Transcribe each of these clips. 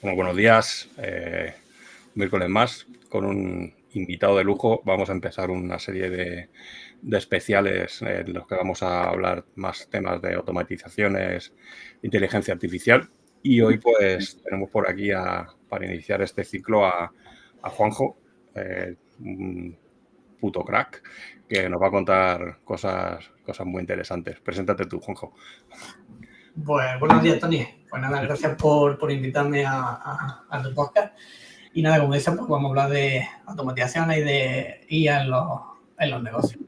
Bueno, buenos días. Un miércoles más con un invitado de lujo. Vamos a empezar una serie de especiales en los que vamos a hablar más temas de automatizaciones, inteligencia artificial. Y hoy pues tenemos por aquí para iniciar este ciclo a Juanjo, un puto crack, que nos va a contar cosas muy interesantes. Preséntate tú, Juanjo. Pues buenos días, Tony. Pues nada, gracias por invitarme a tu podcast. Y nada, como dices, pues vamos a hablar de automatizaciones y de IA en los negocios.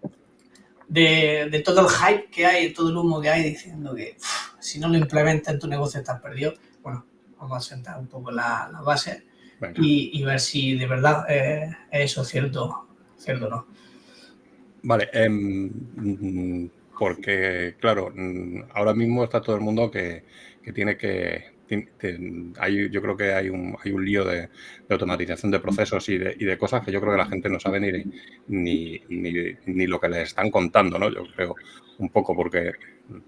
De todo el hype que hay, todo el humo que hay diciendo que si no lo implementas en tu negocio estás perdido. Bueno, vamos a sentar un poco la base y ver si de verdad es eso cierto o no. Vale, porque, claro, ahora mismo está todo el mundo que tiene que... yo creo que hay un lío de automatización de procesos y de cosas que yo creo que la gente no sabe ni lo que les están contando, ¿no? Yo creo un poco, porque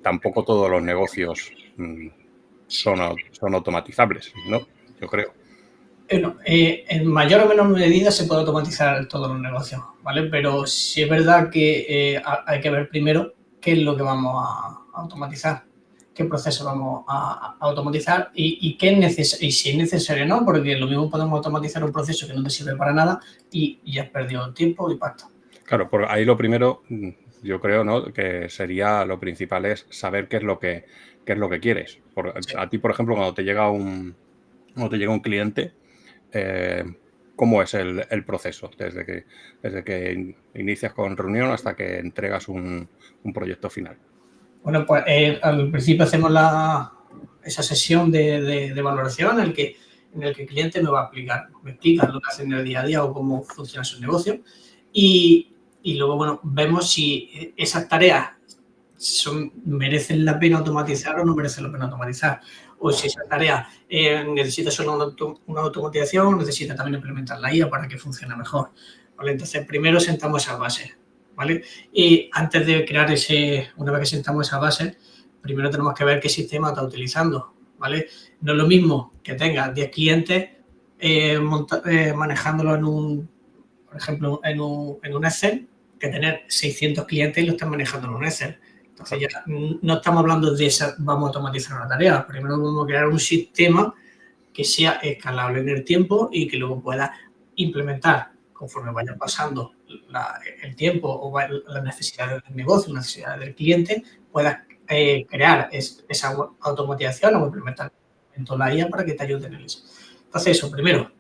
tampoco todos los negocios son automatizables, ¿no? Yo creo. En mayor o menor medida se puede automatizar todos los negocios, ¿vale? Pero sí es verdad que hay que ver primero qué es lo que vamos a automatizar, qué proceso vamos a automatizar y si es necesario o no, porque lo mismo podemos automatizar un proceso que no te sirve para nada y has perdido tiempo y pasta. Claro, por ahí lo primero, yo creo, ¿no?, que sería lo principal es saber qué es lo que quieres. Sí. A ti, por ejemplo, cuando te llega un cliente, ¿cómo es el proceso? Desde que inicias con reunión hasta que entregas un proyecto final. Bueno, pues al principio hacemos esa sesión de valoración en el que el cliente me explica lo que hace en el día a día o cómo funciona su negocio y luego, bueno, vemos si esas tareas merecen la pena automatizar o no merecen la pena automatizar. O si esa tarea necesita solo una automatización, necesita también implementar la IA para que funcione mejor. ¿Vale? Entonces, primero sentamos esas bases, ¿vale? Y antes de crear una vez que sentamos esa base, primero tenemos que ver qué sistema está utilizando, ¿vale? No es lo mismo que tengas 10 clientes manejándolo por ejemplo, en un Excel, que tener 600 clientes y lo están manejando en un Excel. Entonces ya no estamos hablando de vamos a automatizar una tarea. Primero vamos a crear un sistema que sea escalable en el tiempo y que luego pueda implementar conforme vaya pasando el tiempo o las necesidades del negocio, las necesidades del cliente, puedas crear esa automatización o implementar la IA para que te ayude en eso. Entonces, eso, primero,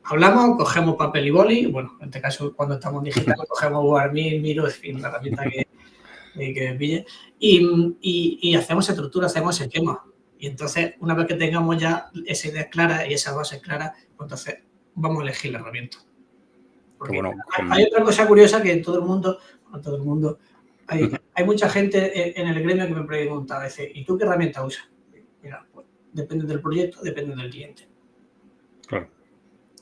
hablamos, cogemos papel y boli, bueno, en este caso cuando estamos en digital cogemos Warmir, Miro, en fin, la herramienta que pille, y hacemos estructura, hacemos esquema. Y entonces, una vez que tengamos ya esa idea clara y esa base clara, pues entonces vamos a elegir la herramienta. Porque bueno, hay otra cosa curiosa que todo el mundo, hay mucha gente en el gremio que me pregunta a veces, ¿y tú qué herramienta usas? Mira, pues depende del proyecto, depende del cliente. Claro.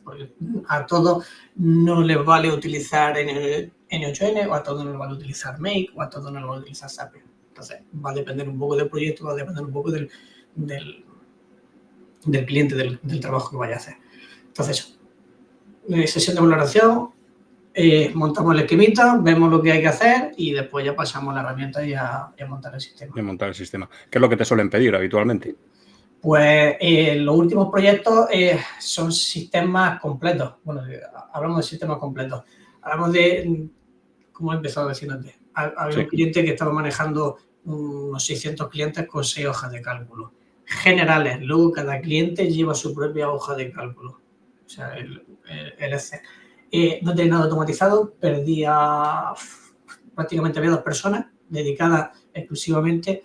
Porque a todos no les vale utilizar N8N, o a todos no les vale utilizar Make, o a todos no les vale utilizar Zapier. Entonces, va a depender un poco del proyecto, va a depender un poco del cliente, del trabajo que vaya a hacer. Entonces, sesión de valoración, montamos el esquemita, vemos lo que hay que hacer y después ya pasamos la herramienta y a montar el sistema. Y montar el sistema. ¿Qué es lo que te suelen pedir habitualmente? Pues los últimos proyectos son sistemas completos. Bueno, hablamos de sistemas completos. Hablamos de, como he empezado a decir antes, había un cliente que estaba manejando unos 600 clientes con 6 hojas de cálculo generales. Luego cada cliente lleva su propia hoja de cálculo. O sea, el Excel. No tenía nada automatizado, prácticamente había 2 personas dedicadas exclusivamente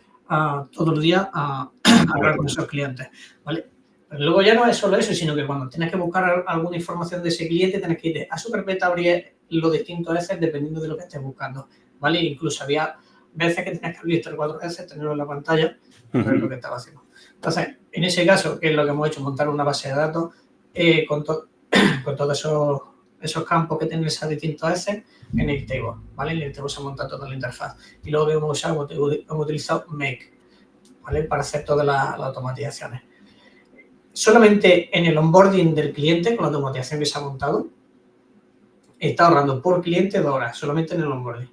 todos los días a hablar con esos clientes, ¿vale? Pero luego ya no es solo eso, sino que cuando tienes que buscar alguna información de ese cliente, tienes que ir a Superbeta, abrir los distintos Excel dependiendo de lo que estés buscando, ¿vale? Incluso había veces que tenías que abrir 3 o 4 Excel, tenerlo en la pantalla y ver lo que estaba haciendo. Entonces, en ese caso, que es lo que hemos hecho, montar una base de datos con todos esos campos que tienen esas distintos Excel en Airtable, ¿vale? En Airtable se monta toda la interfaz. Y luego hemos utilizado Make, ¿vale? Para hacer todas las automatizaciones. solamente en el onboarding del cliente, con la automatización que se ha montado, está ahorrando por cliente 2 horas, solamente en el onboarding.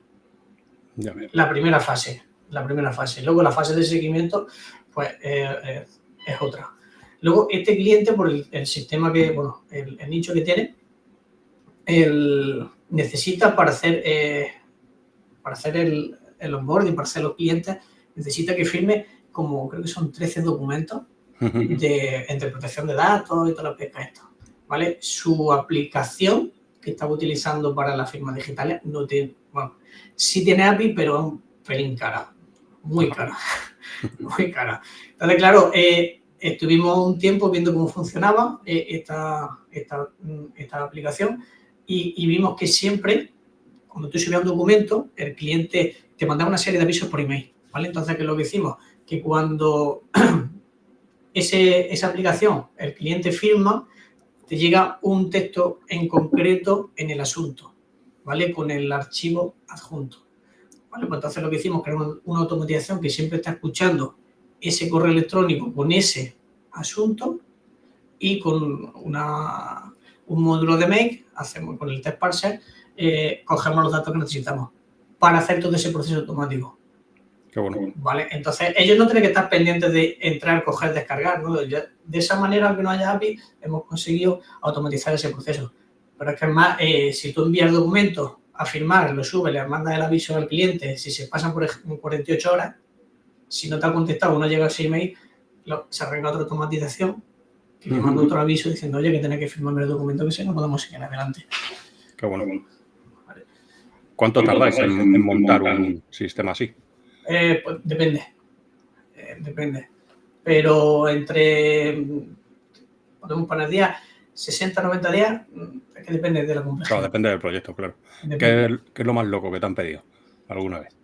Ya veo. La primera fase. Luego la fase de seguimiento, pues es otra. Luego este cliente, por el sistema que, bueno, el nicho que tiene, necesita para hacer el onboarding, para hacer los clientes, necesita que firme como, creo que son 13 documentos entre protección de datos y toda la pesca esto, ¿vale? Su aplicación que estaba utilizando para las firmas digitales no tiene, bueno, sí tiene API, pero es un pelín cara, muy cara, muy cara. Entonces, claro, estuvimos un tiempo viendo cómo funcionaba esta aplicación y vimos que siempre, cuando tú subías un documento, el cliente te mandaba una serie de avisos por email, ¿vale? Entonces, ¿qué es lo que hicimos? Que cuando esa aplicación, el cliente firma, te llega un texto en concreto en el asunto, ¿vale? Con el archivo adjunto, ¿vale? Pues entonces lo que hicimos que era una automatización que siempre está escuchando ese correo electrónico con ese asunto y con un módulo de make, hacemos con el test parser, cogemos los datos que necesitamos para hacer todo ese proceso automático. Qué bueno. Vale, entonces ellos no tienen que estar pendientes de entrar, coger, descargar, ¿no? De esa manera, aunque no haya API, hemos conseguido automatizar ese proceso. Pero es que además, si tú envías documentos a firmar, lo subes, le mandas el aviso al cliente, si se pasan por ejemplo 48 horas, si no te ha contestado o no llega ese email, se arregla otra automatización que le manda otro aviso diciendo, oye, que tenés que firmarme el documento que si no podemos seguir adelante. Qué bueno. Vale. ¿Cuánto tardáis en montar un sistema así? Pues depende. Depende. Pero podemos poner días, 60, 90 días, es que depende de la complejidad. Claro, depende del proyecto, claro. ¿Qué es lo más loco que te han pedido alguna vez?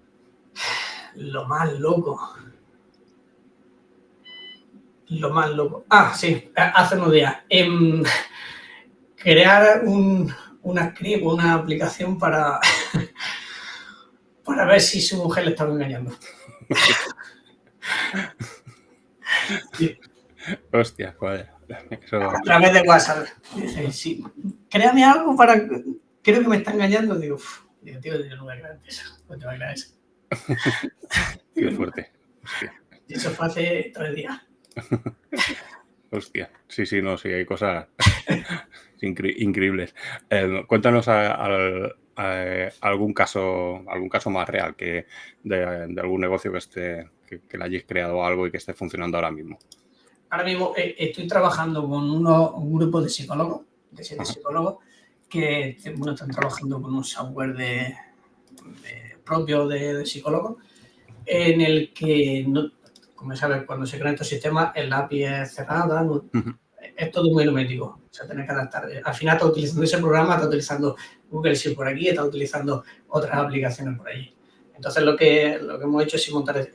Lo más loco. Lo más loco. Ah, sí, hace unos días. Crear una script o una aplicación para ver si su mujer le estaba engañando. Sí. Hostia, joder. Eso... A través de WhatsApp. Dice, sí, créame algo para... Creo que me está engañando. Digo, tío, yo no voy a creer eso. No te voy a creer eso. Qué fuerte. Hostia. Y eso fue hace 3 días. Hostia. Sí, no, sí, hay cosas increíbles. Cuéntanos algún caso más real de algún negocio que le hayáis creado algo y que esté funcionando ahora mismo. Ahora mismo estoy trabajando con un grupo de psicólogos, de 7 psicólogos, que bueno, están trabajando con un software propio de psicólogos, en el que, no, como sabes, cuando se crean estos sistemas, el API es cerrada, es todo muy hermético, o sea, tener que adaptar. Al final está utilizando ese programa, está utilizando Google Sheet por aquí, está utilizando otras aplicaciones por allí. Entonces, lo que hemos hecho es montar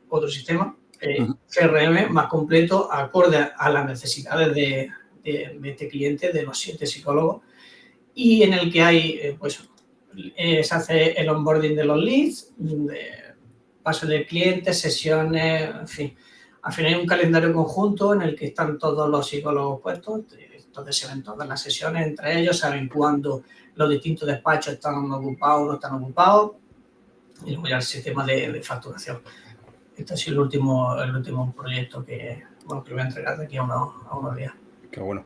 otro sistema, CRM más completo, acorde a las necesidades de este cliente, de los 7 psicólogos, y en el que hay, se hace el onboarding de los leads, paso del cliente, sesiones, en fin. Al final hay un calendario conjunto en el que están todos los psicólogos puestos, entonces se ven todas las sesiones entre ellos, saben cuándo los distintos despachos están ocupados o no están ocupados, y luego ya el sistema de facturación. Este ha sido el último proyecto que voy a entregar de aquí a unos días. Qué bueno.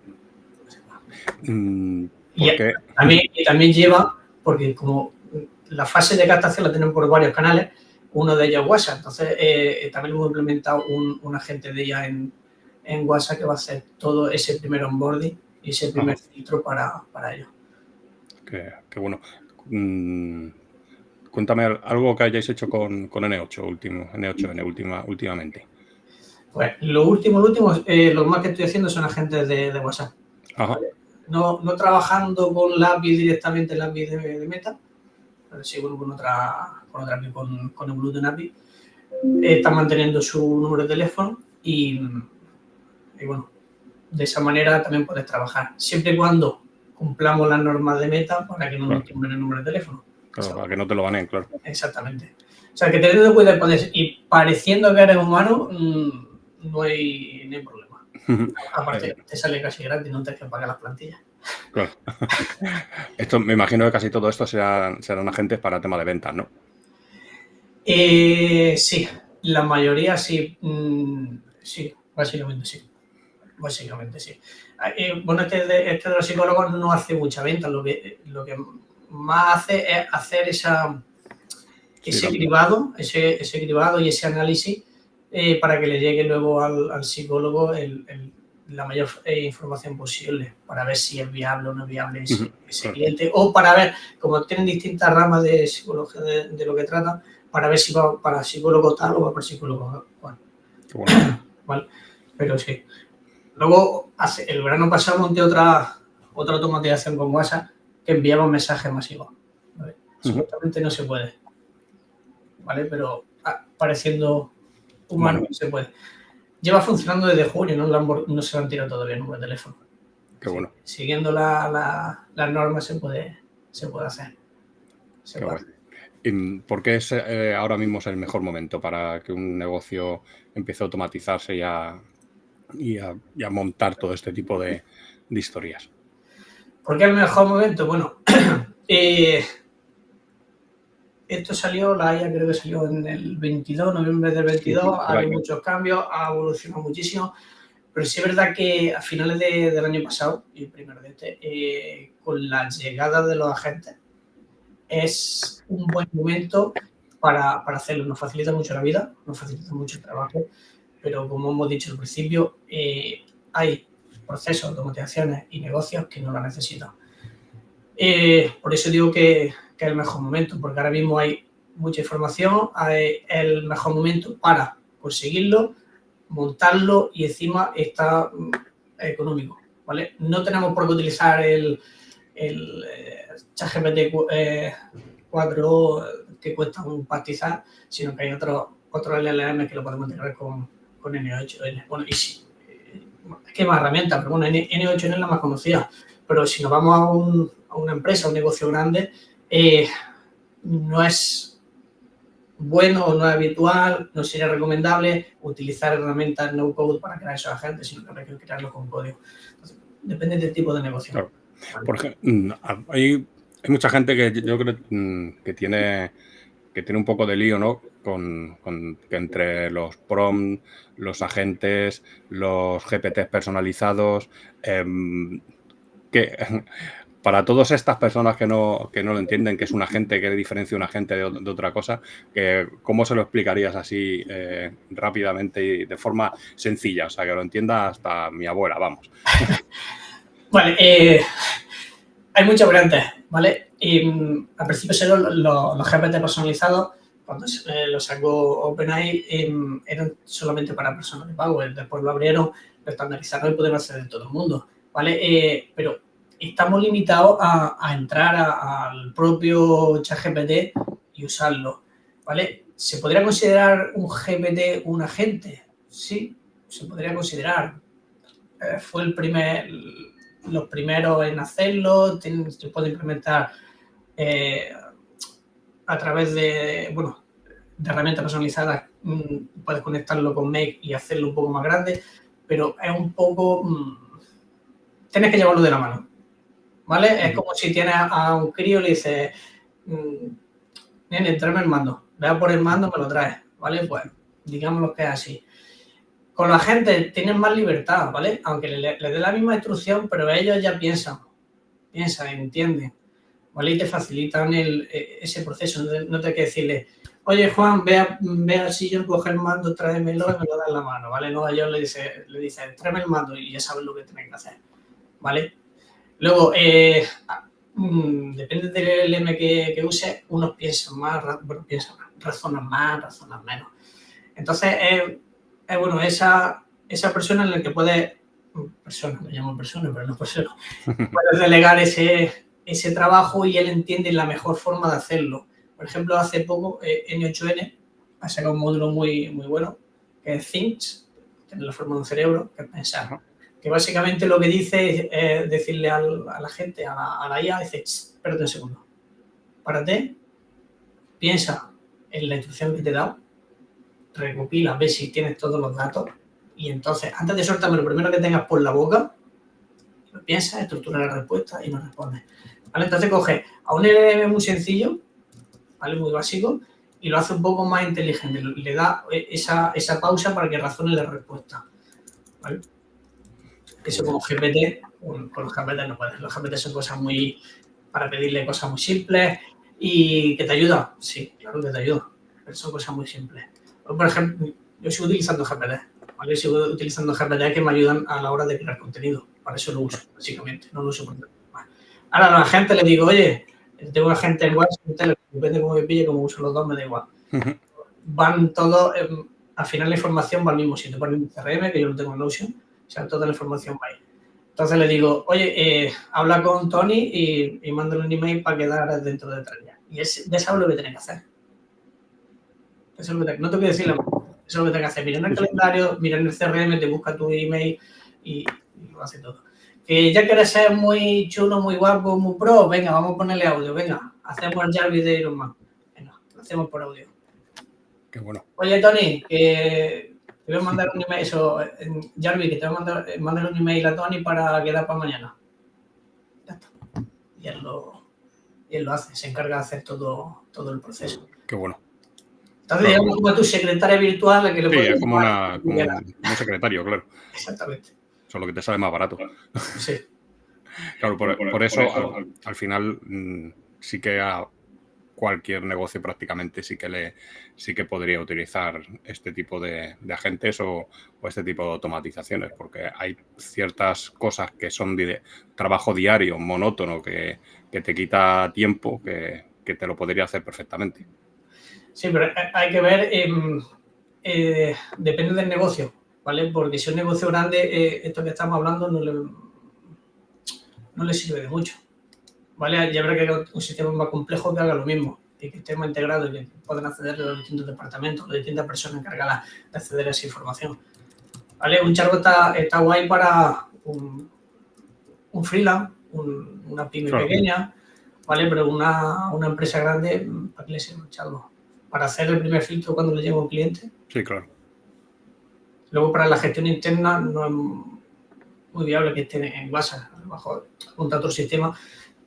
Y también lleva, porque como la fase de captación la tienen por varios canales, uno de ellos es WhatsApp, entonces también hemos implementado un agente de ella en WhatsApp que va a hacer todo ese primer onboarding y ese primer filtro para ellos. Qué bueno. Cuéntame algo que hayáis hecho con N8N últimamente. Pues lo último, lo más que estoy haciendo son agentes de WhatsApp. ¿Vale? No trabajando con la API directamente, la API de Meta, pero sí con otra API, con el Bluetooth API. Está manteniendo su número de teléfono y bueno, de esa manera también puedes trabajar, siempre y cuando cumplamos las normas de Meta para que no nos tumben el número de teléfono. Claro, para que no te lo baneen, claro. Exactamente. O sea, que teniendo en cuenta y pareciendo que eres humano, no hay problema. Aparte, te sale casi gratis, no te que pagar las plantillas. Claro. Esto, me imagino que casi todo esto serán agentes para tema de ventas, ¿no? Sí, la mayoría sí. Sí, básicamente sí. Básicamente sí. Bueno, este de los psicólogos no hace mucha venta, lo que más hace es hacer ese cribado y ese análisis para que le llegue luego al psicólogo la mayor información posible para ver si es viable o no es viable ese cliente, o para ver, como tienen distintas ramas de psicología de lo que tratan, para ver si va para psicólogo tal o va para psicólogo cual. ¿Vale? Pero sí. Luego, el verano pasado monté otra automatización con WhatsApp que enviaba un mensaje masivo. ¿Vale? Supuestamente no se puede, ¿vale? Pero pareciendo humano se puede. Lleva funcionando desde junio, no se lo han tirado todavía en un teléfono. Qué bueno. Siguiendo las normas se puede hacer. Bueno. ¿Y por qué ahora mismo es el mejor momento para que un negocio empiece a automatizarse y a montar todo este tipo de historias? ¿Por qué el mejor momento? Bueno, esto salió, la IA creo que salió en el 22, noviembre del 22, ha habido muchos cambios, ha evolucionado muchísimo, pero sí es verdad que a finales del año pasado, y primero de este, con la llegada de los agentes, es un buen momento para hacerlo. Nos facilita mucho la vida, nos facilita mucho el trabajo, pero como hemos dicho al principio, hay procesos, automatizaciones y negocios que no la necesitan. Por eso digo que es el mejor momento, porque ahora mismo hay mucha información, es el mejor momento para conseguirlo, montarlo y encima está económico, ¿vale? No tenemos por qué utilizar el ChatGPT 4 que cuesta un pastizal, sino que hay otro LLM que lo podemos integrar con N8N. Bueno, y sí, es que hay más herramientas, pero bueno, N8N es la más conocida. Pero si nos vamos a una empresa, a un negocio grande, no es bueno o no es habitual, no sería recomendable utilizar herramientas no-code para crear esos agentes, sino que hay que crearlo con código. Entonces, depende del tipo de negocio. Claro. ¿Vale? Por ejemplo, hay mucha gente que yo creo que tiene un poco de lío, ¿no? Con que entre los prompts, los agentes, los GPTs personalizados, que para todas estas personas que no lo entienden, que es un agente, que diferencia un agente de otra cosa, ¿cómo se lo explicarías así rápidamente y de forma sencilla? O sea, que lo entienda hasta mi abuela, vamos. Vale, hay muchas variantes, ¿vale? Y al principio salieron los GPT personalizados, cuando lo sacó OpenAI, eran solamente para personas de pago. Después lo abrieron, lo estandarizaron y pudieron acceder todo el mundo, ¿vale? Pero estamos limitados a entrar al propio ChatGPT y usarlo, ¿vale? ¿Se podría considerar un GPT un agente? Sí, se podría considerar. Fue los primeros en hacerlo, se puede implementar a través de herramientas personalizadas, puedes conectarlo con Make y hacerlo un poco más grande, pero es un poco... tienes que llevarlo de la mano, ¿vale? Es como si tienes a un crío y le dices, nene, tráeme el mando, ve a por el mando, me lo traes, ¿vale? Pues digamos que es así. Con la gente tienen más libertad, ¿vale? Aunque le dé la misma instrucción, pero ellos ya piensan, entienden, ¿vale? Y te facilitan ese proceso. No te hay que decirle, oye, Juan, ve al sillón, coge el mando, tráemelo y me lo das en la mano, ¿vale? No, a ellos le dice, tráeme el mando y ya sabes lo que tienes que hacer, ¿vale? Luego, depende del LM que uses, unos piensan más, razonan más, razonan menos. Entonces, bueno, esa persona en la que puedes, me llamo persona, pero no persona, puedes delegar ese trabajo y él entiende la mejor forma de hacerlo. Por ejemplo, hace poco N8N ha sacado un módulo muy, muy bueno, que es Things, tiene la forma de un cerebro, que es pensar. Que básicamente lo que dice es decirle a la gente, a la IA, dice, espérate un segundo, párate, piensa en la instrucción que te he dado, recopila, ve si tienes todos los datos Y entonces, antes de soltarme lo primero que tengas por la boca, lo piensas, estructuras la respuesta y me respondes. ¿Vale? Entonces coge a un LLM muy sencillo, ¿vale? Muy básico, y lo hace un poco más inteligente. Le da esa pausa para que razone la respuesta. ¿Vale? Eso como GPT, con los GPT no puedes. Los GPT son cosas muy, para pedirle cosas muy simples y que te ayuda. Sí, claro que te ayuda, pero son cosas muy simples. Por ejemplo, yo sigo utilizando GPT, ¿vale? Sigo utilizando GPT que me ayudan a la hora de crear contenido. Para eso lo uso, básicamente. No lo uso por nada más. Ahora a la gente le digo, oye, tengo una gente en WhatsApp, depende de cómo me pille, cómo uso los dos, me da igual. Van todos, al final la información va al mismo sitio, va al mismo CRM, que yo lo tengo en Notion, o sea, toda la información va ahí. Entonces le digo, oye, habla con Tony y mándale un email para quedar dentro de 3 días. Y de eso es lo que tiene que hacer. Eso es lo que no tengo que decirle, eso es lo que tiene que hacer. Mira en el calendario, mira en el CRM, te busca tu email y lo hace todo. Que ya quieres ser muy chulo, muy guapo, muy pro, venga, vamos a ponerle audio, venga, hacemos el Jarvis de Iron Man. Venga, lo hacemos por audio. Qué bueno. Oye, Tony, que te voy a mandar un email, Jarvis, que te voy a mandar un email a Tony para quedar para mañana. Ya está. Y él lo hace, se encarga de hacer todo el proceso. Qué bueno. Entonces, digamos como tu secretaria virtual, la que le sí, puedes es como un secretario, claro. Exactamente. Eso es lo que te sale más barato. Sí. Claro, por eso al final sí que a cualquier negocio prácticamente sí que podría utilizar este tipo de agentes o este tipo de automatizaciones, porque hay ciertas cosas que son de trabajo diario, monótono, que te quita tiempo, que te lo podría hacer perfectamente. Sí, pero hay que ver, depende del negocio, ¿vale? Porque si es un negocio grande, esto que estamos hablando no le sirve de mucho, ¿vale? Ya habrá que un sistema más complejo que haga lo mismo y que esté más integrado y que puedan acceder a los distintos departamentos, las distintas personas encargadas de acceder a esa información, ¿vale? Un chatbot está guay para un freelance, una pyme pequeña, ¿vale? Pero una empresa grande, ¿para qué le sirve un chatbot? Para hacer el primer filtro cuando le llega un cliente. Sí, claro. Luego, para la gestión interna, no es muy viable que esté en WhatsApp, bajo junto a otro sistema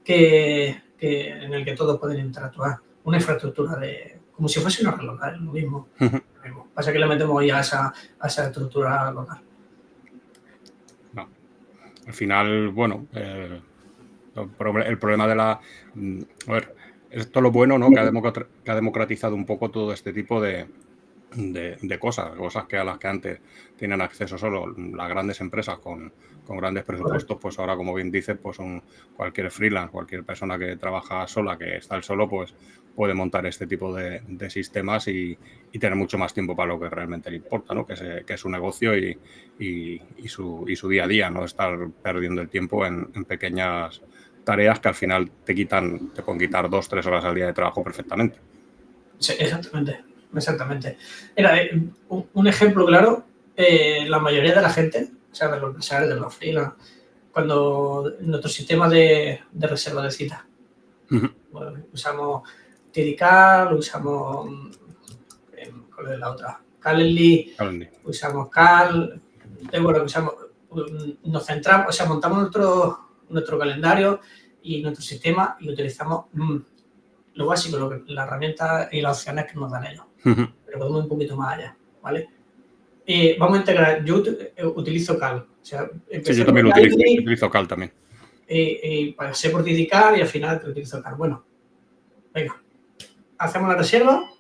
en el que todos pueden interactuar. Una infraestructura como si fuese una red local, lo mismo. Pasa que le metemos ya a esa estructura local. No. Al final, bueno, el problema de la... A ver, esto es lo bueno, ¿no? Que ha democratizado un poco todo este tipo de cosas que a las que antes tienen acceso solo las grandes empresas con grandes presupuestos, pues ahora, como bien dices, pues cualquier freelance, cualquier persona que trabaja sola, que está al solo, pues puede montar este tipo de sistemas y tener mucho más tiempo para lo que realmente le importa, ¿no? Que es su negocio y su día a día, no estar perdiendo el tiempo en pequeñas tareas que al final te pueden quitar 2-3 horas al día de trabajo perfectamente. Sí, exactamente. Mira, un ejemplo claro, la mayoría de la gente, o sea, de los empresarios, de los freelance, cuando nuestro sistema de reserva de citas, bueno, usamos Tidical, usamos, ¿cuál es la otra? Calendly, usamos Cal, bueno, nos centramos, o sea, montamos nuestro calendario y nuestro sistema y utilizamos lo básico, la herramienta y las opciones que nos dan ellos. Pero podemos ir un poquito más allá, ¿vale? Vamos a integrar, yo utilizo Cal. O sea, sí, yo también utilizo Cal también. Pasé por Tidical y al final utilizo Cal. Bueno, venga, hacemos la reserva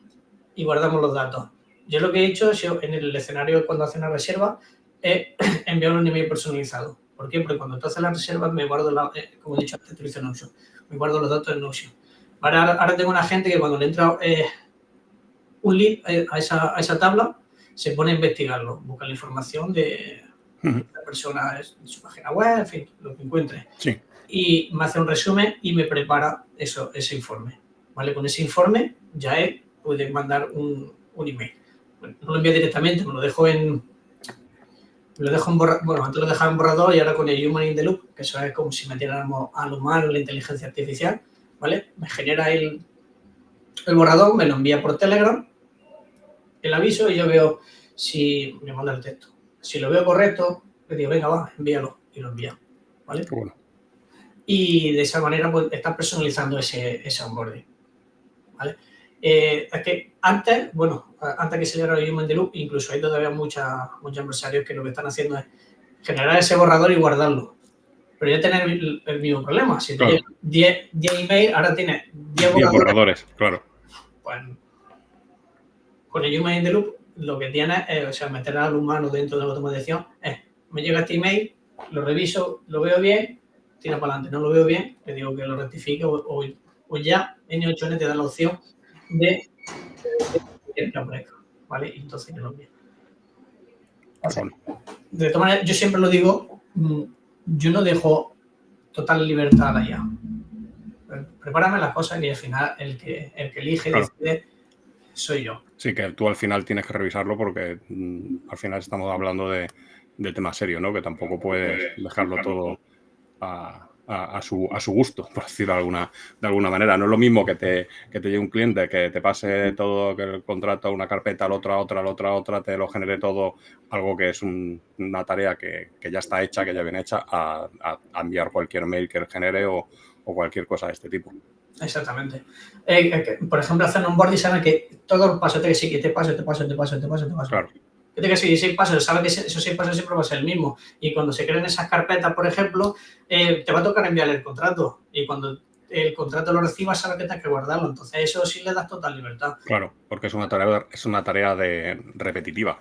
y guardamos los datos. Yo lo que he hecho en el escenario cuando hace una reserva es enviar un email personalizado. ¿Por qué? Porque cuando tú haces la reserva me guardo, como he dicho antes, utilizo Notion. Me guardo los datos en Notion. Ahora tengo una gente que cuando le entra un lead a esa tabla, se pone a investigarlo, busca la información de la persona en su página web, en fin, lo que encuentre. Sí. Y me hace un resumen y me prepara ese informe. ¿Vale? Con ese informe ya él puede mandar un email. Bueno, no lo envía directamente, me lo dejo en borrador. Bueno, antes lo dejaba en borrador y ahora con el Human in the Loop, que eso es como si metiéramos al humano la inteligencia artificial, ¿vale? Me genera el borrador, me lo envía por Telegram, el aviso y yo veo si me manda el texto. Si lo veo correcto, le digo, venga, va, envíalo, y lo envía, ¿vale? Qué bueno. Y de esa manera pues estás personalizando ese onboarding, ¿vale? Es que antes, bueno, antes que saliera el Human in the Loop, incluso hay todavía muchos empresarios que lo que están haciendo es generar ese borrador y guardarlo. Pero ya tener el mismo problema. Si te llegan 10 emails, ahora tienes 10 borradores. Claro. Pues con el Human in the Loop lo que tienes es, o sea, meter al humano dentro de la automatización es, me llega este email, lo reviso, lo veo bien, tira para adelante. No lo veo bien, le digo que lo rectifique o ya N8N te da la opción de que aparezca, ¿vale? Y entonces yo lo envío. O sea, de todas maneras, yo siempre lo digo, yo no dejo total libertad a la IA. Prepárame las cosas y al final el que elige y decide soy yo. Sí, que tú al final tienes que revisarlo porque al final estamos hablando de temas serios, ¿no? Que tampoco puedes dejarlo todo a su gusto, por decirlo de alguna manera. No es lo mismo que te llegue un cliente, que te pase todo, que el contrato a una carpeta, a la otra, te lo genere todo, algo que es una tarea que ya está hecha, que ya viene hecha, a enviar cualquier mail que él genere o cualquier cosa de este tipo. Exactamente. Por ejemplo, hacer un onboarding sabe que todos los pasos que sí, que te paso. Claro. Que te que seguir 6 pasos, sabe que esos 6 pasos siempre va a ser el mismo. Y cuando se creen esas carpetas, por ejemplo, te va a tocar enviarle el contrato. Y cuando el contrato lo recibas, sabe que tienes que guardarlo. Entonces, eso sí le das total libertad. Claro, porque es una tarea repetitiva.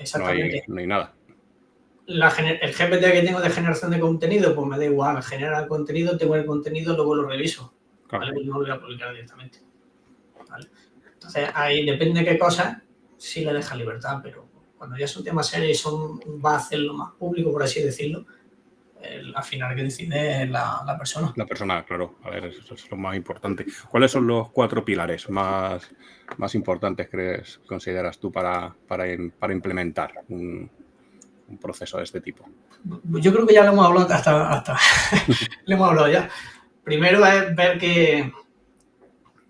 Exactamente. No hay nada. El GPT que tengo de generación de contenido, pues me da igual. Genera el contenido, tengo el contenido, luego lo reviso. Claro. ¿Vale? Pues no lo voy a publicar directamente. ¿Vale? Entonces, ahí depende de qué cosas, sí le deja libertad, pero cuando ya son temas serios y va a hacerlo más público, por así decirlo, al final que decide es la persona. La persona, claro. A ver, eso es lo más importante. ¿Cuáles son los 4 pilares más importantes consideras tú para implementar un proceso de este tipo? Yo creo que ya lo hemos hablado hasta lo hemos hablado ya. Primero es ver que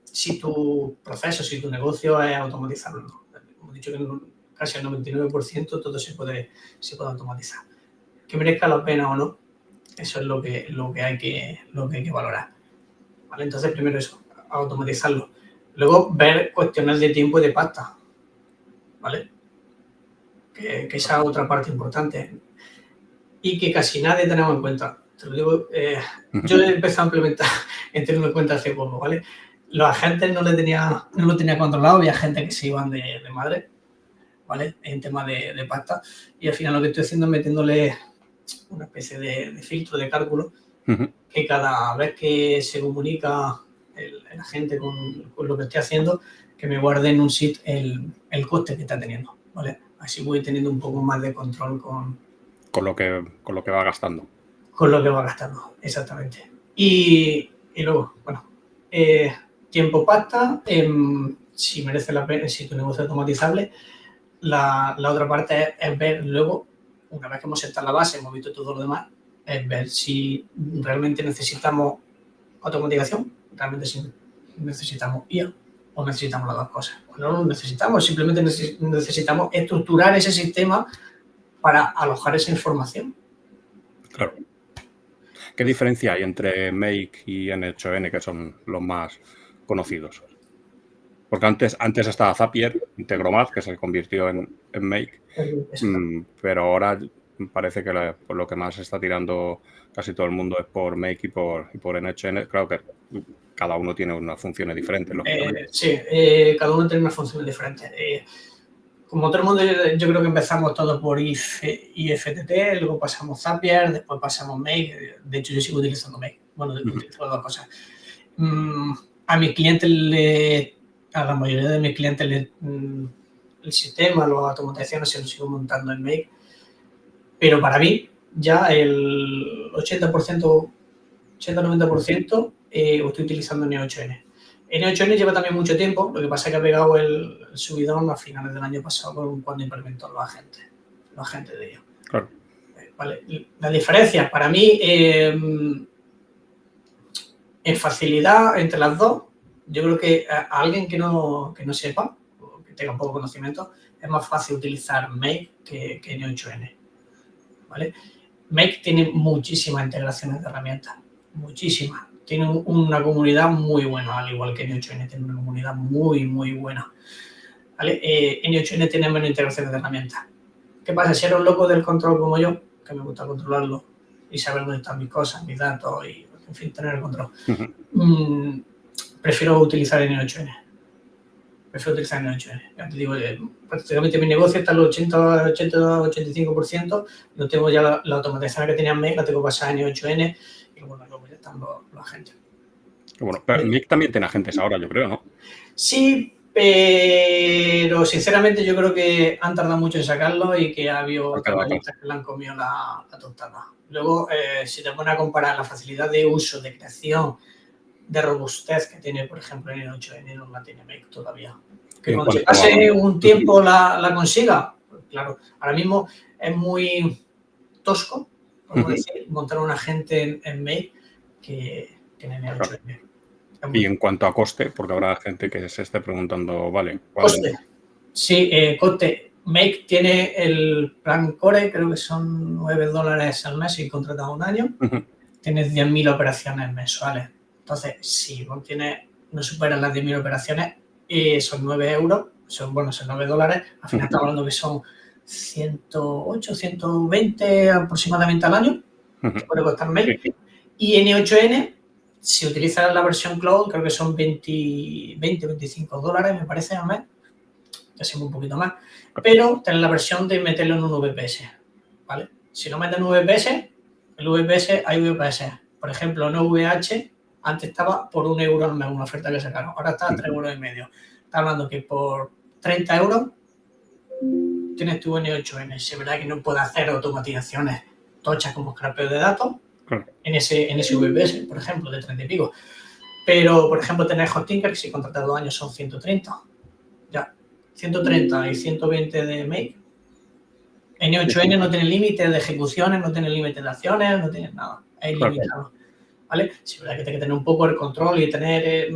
si tu proceso, si tu negocio es automatizarlo, ¿no? Hemos dicho que casi el 99% todo se puede automatizar. Que merezca la pena o no, eso es lo que hay que valorar. ¿Vale? Entonces, primero eso, automatizarlo. Luego, ver cuestiones de tiempo y de pasta. ¿Vale? Que esa es otra parte importante. Y que casi nadie tenemos en cuenta. Te lo digo, yo he empezado a implementar en tenerlo en cuenta hace poco, ¿vale? Los agentes no lo tenía controlado, había gente que se iban de madre, ¿vale? En tema de pasta. Y al final lo que estoy haciendo es metiéndole una especie de filtro de cálculo que cada vez que se comunica el agente con lo que estoy haciendo, que me guarde en un sheet el coste que está teniendo, ¿vale? Así voy teniendo un poco más de control con lo que va gastando. Con lo que va gastando, exactamente. Y luego, bueno, tiempo pasta, si merece la pena, si tu negocio es automatizable. La otra parte es ver luego, una vez que hemos sentado la base, hemos visto todo lo demás, es ver si realmente necesitamos automatización, realmente si necesitamos IA o necesitamos las dos cosas. No lo necesitamos, simplemente necesitamos estructurar ese sistema para alojar esa información. Claro. ¿Qué diferencia hay entre Make y N8N, que son los más conocidos? Porque antes estaba Zapier, Integromat, que se convirtió en Make, pero ahora parece que por lo que más se está tirando casi todo el mundo es por Make y por N8N. Claro que cada uno tiene unas funciones diferentes. Sí, cada uno tiene unas funciones diferentes. Como todo el mundo, yo creo que empezamos todos por IFTT, luego pasamos Zapier, después pasamos Make. De hecho, yo sigo utilizando Make. Bueno, utilizo las dos cosas. A mis clientes, a la mayoría de mis clientes, el sistema, las automatizaciones se los sigo montando en Make. Pero para mí, ya el 80%, 80-90% estoy utilizando N8N. N8N lleva también mucho tiempo, lo que pasa es que ha pegado el subidón a finales del año pasado cuando implementó los agentes de ellos. Claro. Vale. La diferencia para mí en facilidad entre las dos, yo creo que a alguien que no sepa, o que tenga poco conocimiento, es más fácil utilizar Make que N8N, ¿vale? Make tiene muchísimas integraciones de herramientas, muchísimas. Tiene una comunidad muy buena, al igual que N8N tiene una comunidad muy, muy buena, ¿vale? N8N tiene menos integraciones de herramientas. ¿Qué pasa? Si eres un loco del control como yo, que me gusta controlarlo y saber dónde están mis cosas, mis datos y, en fin, tener el control, prefiero utilizar N8N. Ya te digo, prácticamente mi negocio está al 80-85%, no tengo ya la automatización que tenía en Make, la tengo pasada en N8N y bueno, luego ya están los agentes. Bueno, pero Make también tiene agentes ahora, yo creo, ¿no? Sí, pero sinceramente yo creo que han tardado mucho en sacarlo y que ha habido otras herramientas que le han comido la tostada. Luego, si te pones a comparar la facilidad de uso, de creación, de robustez que tiene, por ejemplo, en N8N, no la tiene Make todavía. Que cuando se pase un tiempo la consiga, pues claro, ahora mismo es muy tosco, podemos decir, montar un agente en Make que en N8N. Y en cuanto a coste, porque habrá gente que se esté preguntando, vale, coste. Sí, coste. Make tiene el plan Core, creo que son $9 al mes y contratado un año. Tienes 10.000 operaciones mensuales. Entonces, si no superas las 10.000 operaciones, son 9 euros, son $9. Al final estamos hablando que son 108, 120 aproximadamente al año, que puede costar Make. Y N8N, si utilizas la versión Cloud, creo que son $20-25, me parece, al mes. Ya siempre un poquito más. Pero tenés la versión de meterlo en un VPS, ¿vale? Si lo metes en un VPS, el VPS hay VPS. Por ejemplo, en OVH, antes estaba por €1 al mes, una oferta que sacaron. Ahora está a €3,50. Está hablando que por 30 euros tienes tu N8N. Es verdad que no puedes hacer automatizaciones tochas como scrapeo de datos en ese VPS, por ejemplo, de 30 y pico. Pero, por ejemplo, tener Hostinker, que si contratas 2 años son 130. Ya, 130 y 120 de Make. N8N no tiene límites de ejecuciones, no tiene límites de acciones, no tiene nada. Es ilimitado. ¿Vale? Sí, verdad que tienes que tener un poco el control y tener,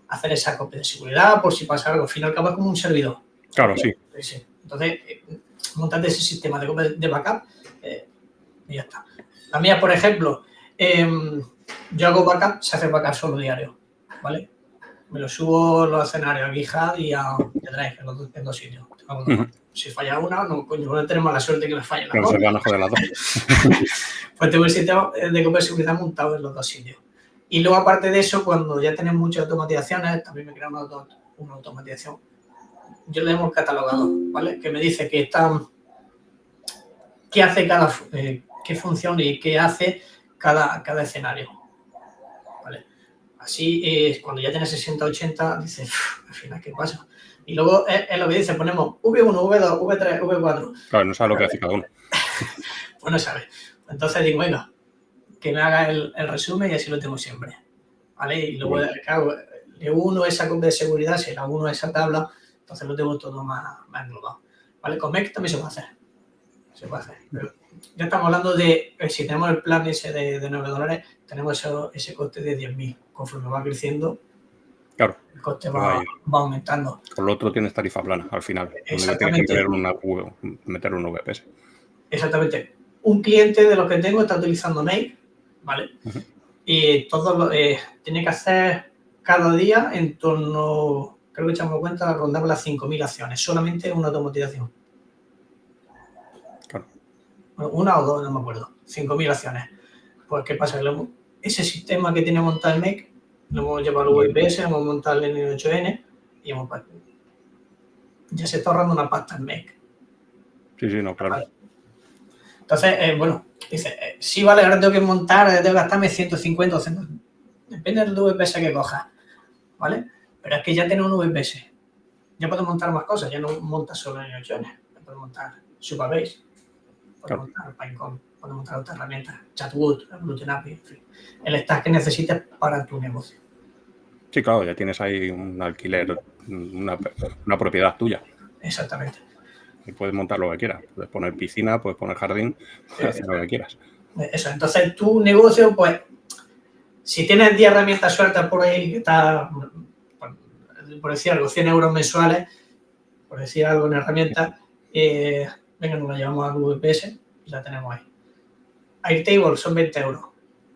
hacer esa copia de seguridad por si pasa algo. Al fin y al cabo es como un servidor. Claro, sí. Entonces, montarte ese sistema de backup y ya está. La mía, por ejemplo, yo hago backup, se hace backup solo diario, ¿vale? Me lo subo a los escenarios, a GitHub y a Drive, en dos sitios. Si falla una, no tenemos la suerte que me falle la dos. No se van a joder las dos. Pues tengo el sistema de copia de seguridad montado en los dos sitios. Y luego, aparte de eso, cuando ya tenés muchas automatizaciones, también me crea una automatización. Yo le llamo catalogado, ¿vale? Que me dice que qué hace qué función y qué hace cada escenario, ¿vale? Así, cuando ya tienes 60-80, dices, al final, ¿qué pasa? Y luego es lo que dice, ponemos V1, V2, V3, V4. Claro, no sabe lo que hace cada uno. Pues no sabe. Entonces digo, venga, que me haga el resumen y así lo tengo siempre, ¿vale? Y luego, claro, le uno esa copia de seguridad, si la uno esa tabla, entonces lo tengo todo más englobado, ¿vale? Con Make también se puede hacer. Pero ya estamos hablando de, si tenemos el plan ese de $9, tenemos ese coste de 10.000. Conforme va creciendo, claro, el coste va aumentando. Con lo otro tienes tarifa plana al final. Exactamente. Tienes que meter un VPS. Exactamente. Un cliente de los que tengo está utilizando Make, ¿vale? Y tiene que hacer cada día en torno, creo que echamos cuenta, rondar las 5.000 acciones, solamente una automatización. Claro. Bueno, una o dos, no me acuerdo. 5.000 acciones. Pues, ¿qué pasa? Ese sistema que tiene montado el Make, lo hemos llevado al VPS, hemos montado el N8N y ya se está ahorrando una pasta en Make. Sí, no, claro. ¿Vale? Entonces, bueno, dice, sí, vale, ahora tengo que montar, tengo que gastarme 150 o 100. Depende del VPS que cojas, ¿vale? Pero es que ya tiene un VPS. Ya puedes montar más cosas, ya no montas solo en N8N. Ya puedes montar Supabase, puedes montar Pinecone, puedes montar otras herramientas, Chatwood, Evolutionary, en fin. El stack que necesites para tu negocio. Sí, claro, ya tienes ahí un alquiler, una propiedad tuya. Exactamente. Y puedes montar lo que quieras. Puedes poner piscina, puedes poner jardín, puedes hacer lo que quieras. Eso, entonces tu negocio, pues, si tienes 10 herramientas sueltas por ahí, que está, por decir algo, 100 euros mensuales, por decir algo, una herramienta, venga, nos la llevamos a VPS y la tenemos ahí. Airtable son 20 euros.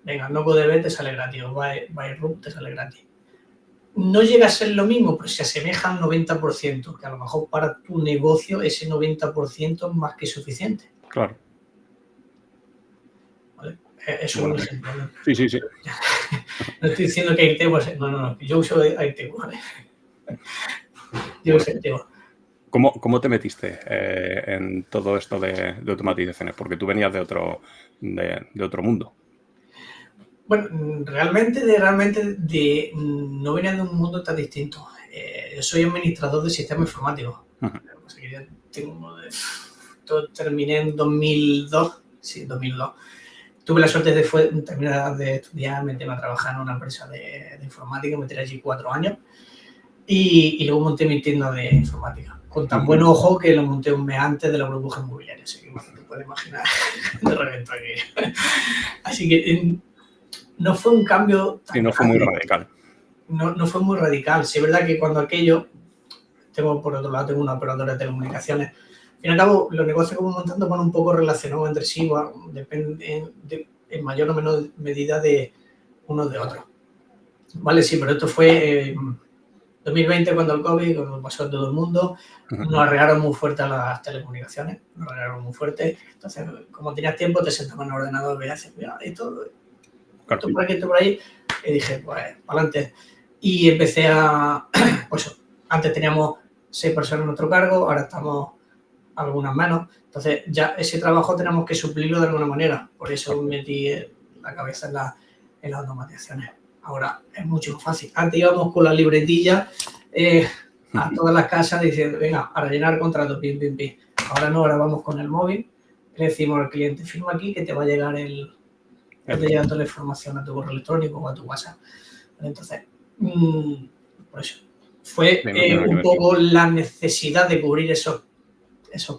Venga, NoCoDB te sale gratis o Byroom te sale gratis. No llega a ser lo mismo, pero se asemeja al 90%, que a lo mejor para tu negocio ese 90% es más que suficiente. Claro. ¿Vale? Eso es un ejemplo, ¿no? Sí. No estoy diciendo que Airtable, no, yo uso Airtable, ¿vale? Yo uso Airtable. ¿Cómo te metiste en todo esto de automatizaciones? Porque tú venías de otro mundo. Bueno, realmente no venía de un mundo tan distinto. Yo soy administrador de sistemas informáticos. O sea, que yo terminé en 2002. Sí, 2002. Tuve la suerte de terminar de estudiar, meterme a trabajar en una empresa de informática, me tiré allí 4 años y luego monté mi tienda de informática. Con tan buen ojo que lo monté un mes antes de la burbuja inmobiliaria. Así que, bueno, te puedes imaginar, de reventó aquí. Así que no fue un cambio tan no fue muy radical. No fue muy radical. Sí, es verdad que cuando aquello, por otro lado, tengo una operadora de telecomunicaciones. Al fin y al cabo, los negocios que voy montando van un poco relacionados entre sí, dependen en mayor o menor medida de unos de otros. Vale, sí, pero esto fue 2020 cuando el COVID, cuando pasó a todo el mundo, nos arreglaron muy fuerte a las telecomunicaciones, nos arreglaron muy fuerte. Entonces, como tenías tiempo, te sentabas en el ordenador, veías, mira, esto por aquí, esto por ahí, y dije, pues, para adelante. Y empecé pues, antes teníamos 6 personas en nuestro cargo, ahora estamos algunas menos. Entonces, ya ese trabajo tenemos que suplirlo de alguna manera. Por eso metí la cabeza en las automatizaciones. Ahora es mucho más fácil. Antes íbamos con la libretilla a todas las casas diciendo, venga, a rellenar contrato, pim. Ahora no, ahora vamos con el móvil, le decimos al cliente, firma aquí que te va a llegar te llega toda la información a tu correo electrónico o a tu WhatsApp. Entonces, por eso, fue un poco la necesidad de cubrir esos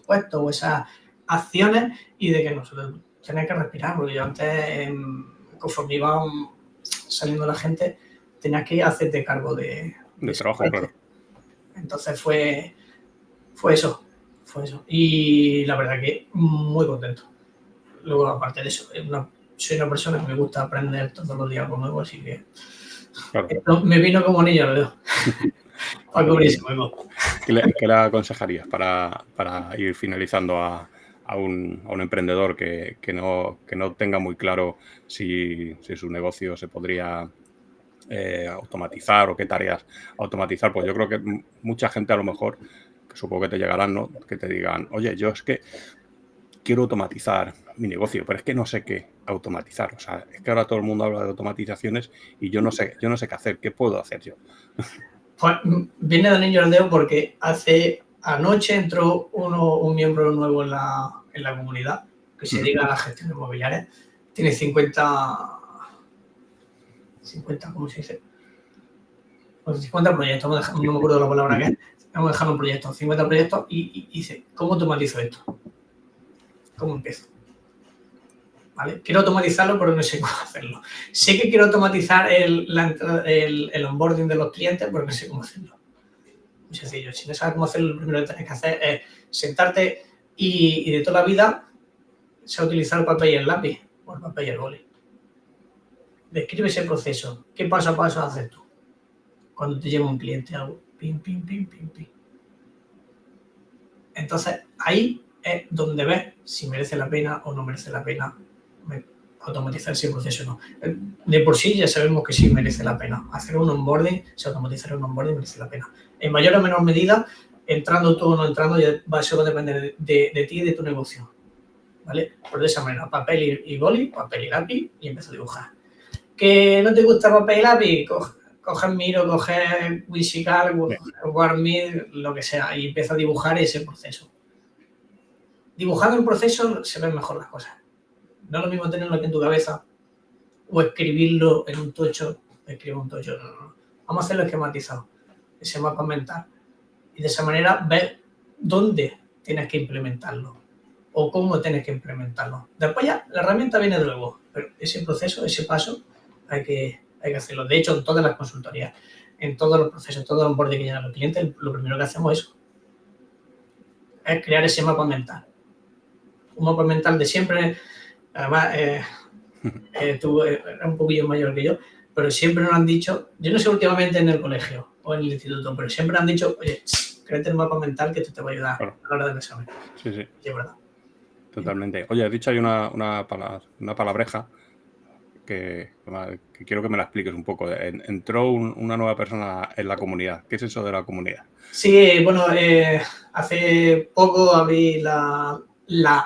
puestos o esas acciones y de que nosotros teníamos que respirar, porque yo antes, conforme iba saliendo la gente, tenías que hacerte cargo de trabajo, claro. Entonces fue eso. Y la verdad que muy contento. Luego, aparte de eso, soy una persona que me gusta aprender todos los días algo nuevo, así que claro. Esto me vino como niño, lo veo. Para cubrir ese juego. ¿Qué le aconsejarías para ir finalizando a un emprendedor que no tenga muy claro si su negocio se podría automatizar o qué tareas automatizar? Pues yo creo que mucha gente a lo mejor, que supongo que te llegarán, ¿no? Que te digan, oye, yo es que quiero automatizar mi negocio, pero es que no sé qué automatizar. O sea, es que ahora todo el mundo habla de automatizaciones y yo no sé qué hacer. ¿Qué puedo hacer yo? Pues viene de niño al dedo porque anoche entró un miembro nuevo en la comunidad que se dedica a la gestión inmobiliaria. Tiene 50, ¿cómo se dice? Pues 50 proyectos, no me acuerdo la palabra que es. Vamos a dejar un proyecto, 50 proyectos y dice, ¿cómo automatizo esto? ¿Cómo empiezo? ¿Vale? Quiero automatizarlo, pero no sé cómo hacerlo. Sé que quiero automatizar el onboarding de los clientes, pero no sé cómo hacerlo. Muy sencillo. Si no sabes cómo hacerlo, lo primero que tienes que hacer es sentarte y de toda la vida se utilizar el papel y el lápiz o el papel y el boli. Describe ese proceso. ¿Qué paso a paso haces tú? Cuando te llega un cliente, algo, pim. Entonces, ahí es donde ves si merece la pena o no merece la pena automatizar ese proceso o no. De por sí ya sabemos que sí merece la pena. Hacer un onboarding, si automatizar un onboarding merece la pena. En mayor o menor medida, entrando tú o no entrando, eso va a depender de ti y de tu negocio. ¿Vale? Pues de esa manera, papel y boli, papel y lápiz y empieza a dibujar. ¿Que no te gusta papel y lápiz? Coges Miro, coges Whimsical, Warmir, lo que sea, y empieza a dibujar ese proceso. Dibujando el proceso se ven mejor las cosas. No es lo mismo tenerlo aquí en tu cabeza o escribirlo en un tocho. Escribo un tocho, no. Vamos a hacerlo esquematizado, ese mapa mental. Y de esa manera ver dónde tienes que implementarlo o cómo tienes que implementarlo. Después ya la herramienta viene de luego, pero ese proceso, ese paso, hay que hacerlo. De hecho, en todas las consultorías, en todos los procesos, todo el onboarding que llegan los clientes, lo primero que hacemos es es crear ese mapa mental. Un mapa mental de siempre, además, tú eres un poquillo mayor que yo, pero siempre nos han dicho, yo no sé últimamente en el colegio o en el instituto, pero siempre han dicho, oye, créate el mapa mental que esto te va a ayudar a la hora del examen. Sí, sí. Y es verdad. Totalmente. Oye, has dicho ahí una palabreja que quiero que me la expliques un poco. Entró una nueva persona en la comunidad. ¿Qué es eso de la comunidad? Sí, bueno, hace poco abrí la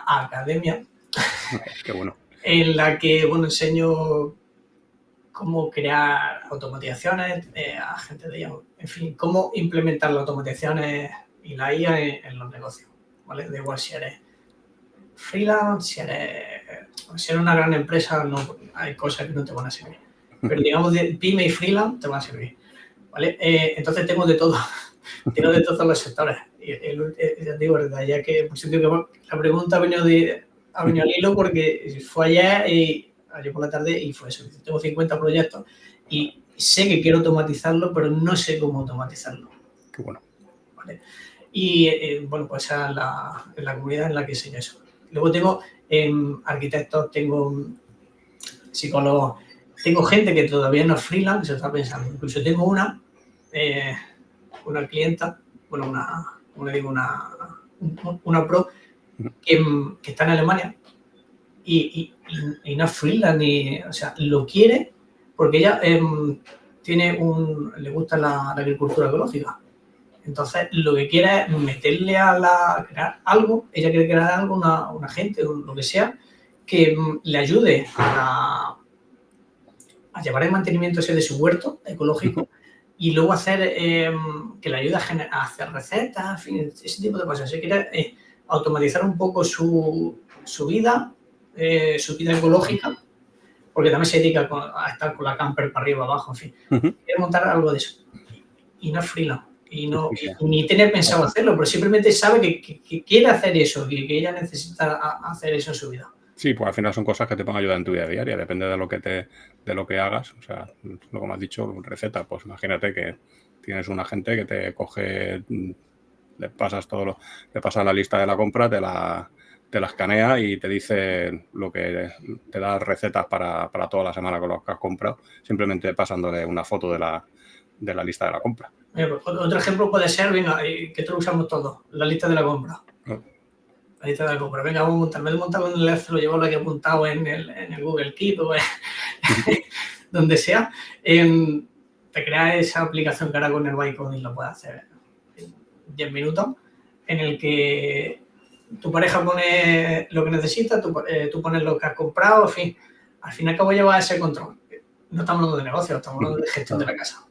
academia. Qué bueno. En la que, bueno, enseño cómo crear automatizaciones a gente de IA. En fin, cómo implementar las automatizaciones y la IA en los negocios, ¿vale? Da igual si eres freelance, si eres una gran empresa, no, hay cosas que no te van a servir. Pero digamos, de pyme y freelance te van a servir, ¿vale? Entonces tengo de todo, tengo de todos los sectores. Ya digo, desde allá que, por cierto, que la pregunta ha venido al hilo porque fue ayer por la tarde y fue eso. Tengo 50 proyectos y sé que quiero automatizarlo, pero no sé cómo automatizarlo. Qué bueno. ¿Vale? Y bueno, pues esa es la comunidad en la que enseño eso. Luego tengo arquitectos, tengo psicólogos, tengo gente que todavía no es freelance, se está pensando. Incluso tengo una clienta, bueno, una pro que está en Alemania y no es freelance, o sea, lo quiere porque ella le gusta la agricultura ecológica. Entonces, lo que quiere es meterle crear algo, ella quiere crear algo, una gente, lo que sea, que le ayude a llevar el mantenimiento ese de su huerto ecológico y luego hacer que le ayude a hacer recetas, en fin, ese tipo de cosas. Se quiere automatizar un poco su vida ecológica, porque también se dedica a estar con la camper para arriba, abajo, en fin. Quiere montar algo de eso. Y no es freelance. Y ni tiene pensado hacerlo, pero simplemente sabe que quiere hacer eso, que ella necesita hacer eso en su vida. Sí, pues al final son cosas que te van a ayudar en tu vida diaria, depende de lo que hagas. O sea, lo que me has dicho, receta, pues imagínate que tienes un agente que te coge, le pasas la lista de la compra, te la escanea y te dice te da recetas para toda la semana con los que has comprado, simplemente pasándole una foto de la lista de la compra. Otro ejemplo puede ser, venga, que esto lo usamos todos, la lista de la compra. La lista de la compra. Venga, vamos a montar. En vez de montarlo en el Excel, lo llevo aquí apuntado en el Google Keep o donde sea. Te crea esa aplicación que ahora con el Bytecoding lo puedes hacer en 10 minutos, en el que tu pareja pone lo que necesita, tú pones lo que has comprado, en fin. Al fin y al cabo llevas ese control. No estamos hablando de negocio, estamos hablando de gestión de la casa.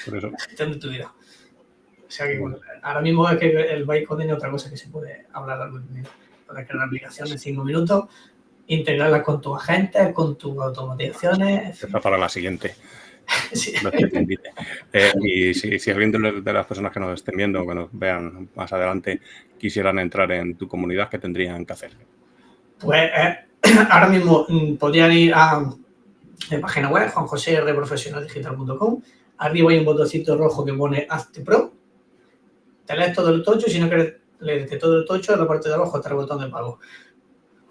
Por eso. Gestión de tu vida. O sea que bueno, ahora mismo es que el bytecoding es otra cosa que se puede hablar algo de. Puedes crear una aplicación en 5 minutos, integrarla con tus agentes, con tus automatizaciones. Esa para la siguiente. Sí. Y si alguien de las personas que nos estén viendo, que nos vean más adelante, quisieran entrar en tu comunidad, ¿qué tendrían que hacer? Pues ahora mismo podrían ir a mi página web, juanjoserprofesionaldigital.com. Arriba hay un botoncito rojo que pone Hazte Pro. Te lees todo el tocho, si no quieres leerte todo el tocho, en la parte de abajo está el botón de pago.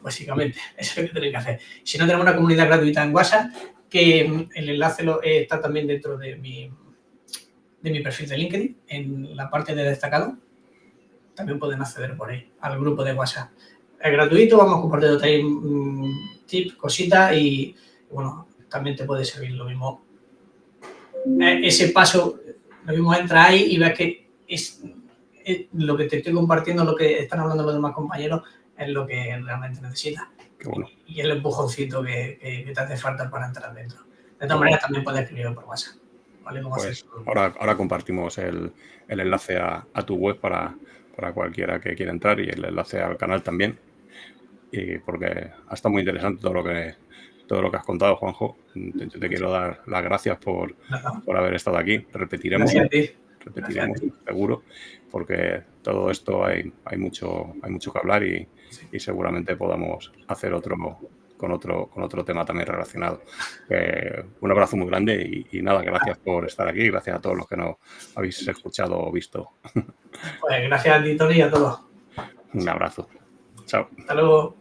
Básicamente, eso es lo que tenéis que hacer. Si no, tenemos una comunidad gratuita en WhatsApp, que el enlace está también dentro de mi perfil de LinkedIn, en la parte de destacado. También pueden acceder por ahí, al grupo de WhatsApp. Es gratuito, vamos compartiendo ahí tips, cositas y, bueno, también te puede servir lo mismo. Ese paso, lo mismo entra ahí y ves que es lo que te estoy compartiendo, lo que están hablando los demás compañeros, es lo que realmente necesitas. Qué bueno. Y el empujoncito que te hace falta para entrar dentro. De todas maneras, también puedes escribirlo por WhatsApp. ¿Vale? Pues ahora compartimos el enlace a tu web para cualquiera que quiera entrar y el enlace al canal también. Y porque ha estado muy interesante todo lo que has contado, Juanjo. Yo te quiero dar las gracias por haber estado aquí. Repetiremos seguro, porque todo esto hay mucho que hablar y seguramente podamos hacer con otro tema también relacionado. Un abrazo muy grande y nada, gracias por estar aquí, gracias a todos los que nos habéis escuchado o visto. Pues gracias a ti, Tony, y a todos. Un abrazo. Chao. Hasta luego.